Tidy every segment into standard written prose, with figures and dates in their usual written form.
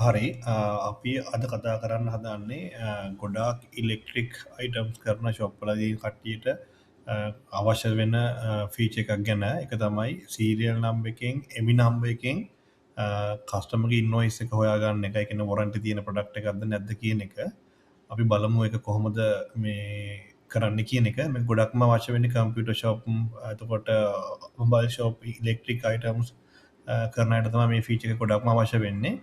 හරි අපි අද කතා කරන්න හදන්නේ ගොඩාක් ඉලෙක්ට්‍රික් අයිටම්ස් කරන ශොප්පලදී කට්ටියට අවශ්‍ය වෙන ෆීච එකක් ගැන එක තමයි සීරියල් නම්බ එකෙන් එමි නම්බ එකෙන් කස්ටමගේ ඉන්වයිස් එක හොයාගන්න එක එකන වොරන්ට තියෙන ප්‍රඩක්් එකක්ද නැද්ද කියන එක අපි බලමු එක කොහොමද මේ කරන්න කියන එක මේ ගොඩක්ම වශ වෙන computer shop ඇතකොට mobile shop electric items කරනයට තම මේ ෆීච එක ගොඩක්ම අවශ්‍ය වෙන්නේ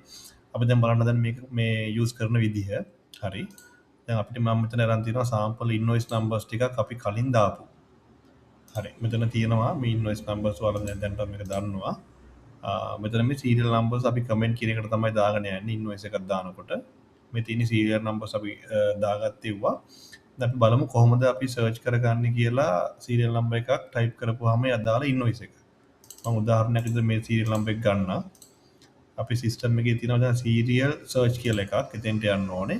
අපි දැන් බලන්න දැන් මේ යූස් කරන විදිහ හරි දැන් අපිට මම මෙතන අරන් තියෙනවා සාම්පල් ඉන්වොයිස් නම්බර්ස් ටිකක් අපි කලින් දාපු හරි මෙතන තියෙනවා මේ ඉන්වොයිස් නම්බර්ස් වල දැන් මේක දන්නවා මෙතන මේ සීරියල් නම්බර්ස් අපි කමෙන්ට් කියන එකට තමයි දාගෙන යන්නේ ඉන්වොයිස් එකක් දානකොට මේ තියෙන සීරියල් නම්බර්ස් අපි දාගත්තේවා දැන් අපි බලමු කොහොමද අපි සර්ච් කරගන්නේ කියලා සීරියල් නම්බර් එකක් ටයිප් කරපුවාම අදාළ ඉන්වොයිස් එක මම උදාහරණයක් විදිහට මේ සීරියල් නම්බර් එක ගන්නවා අපි සිස්ටම් එකේ තියෙනවා දැන් සීරියල් සර්ච් කියලා එකක් එතෙන්ට යන්න ඕනේ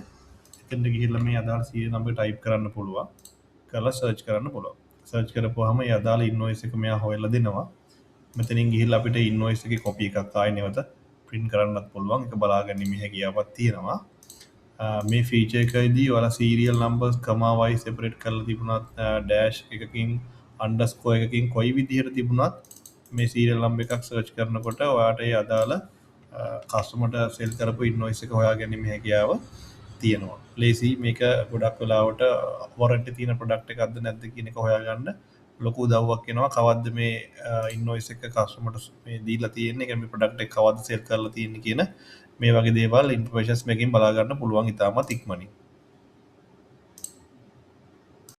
එතෙන්ට ගිහිල්ලා මේ අදාළ සීරියල් නම්බර් ටයිප් කරන්න පුළුවන් කරලා සර්ච් කරන්න පුළුවන් සර්ච් කරපුවාම මේ අදාළ ඉන්වොයිස් එක මෙයා හොයලා දෙනවා මෙතනින් ගිහිල්ලා අපිට ඉන්වොයිස් එකේ කොපි එකක් ආයෙ නැවත print කරන්නත් පුළුවන් ඒක බලාගන්න හැකියාවක් තියෙනවා මේ ෆීචර් එකේදී ඔයාලා සීරියල් නම්බර්ස් කමා වයි සෙපරේට් කරලා තිබුණත් ඩෑෂ් එකකින් අන්ඩර්ස්කෝර් එකකින් කොයි විදිහට තිබුණත් මේ සීරියල් නම්බර් එකක් සර්ච් කරනකොට ඔයාට ඒ අදාළ කස්ටමර්ට සෙල් කරපු ඉන්වොයිස් එක හොයාගැනීම හැකියාව තියෙනවා. ලේසි මේක ගොඩක් වෙලාවට වොරන්ටි තියෙන ප්‍රොඩක්ට් එකක්ද නැද්ද කියන එක හොයාගන්න ලොකු උදව්වක් වෙනවා. කවද්ද මේ ඉන්වොයිස් එක කස්ටමර්ට මේ දීලා තියෙන්නේ, ඒ කියන්නේ මේ ප්‍රොඩක්ට් එක කවද්ද සෙල් කරලා තියෙන්නේ කියන මේ වගේ දේවල් ඉන්ෆර්මේෂන්ස් මේකෙන් බලා ගන්න පුළුවන් ඉතාමත් ඉක්මනින්.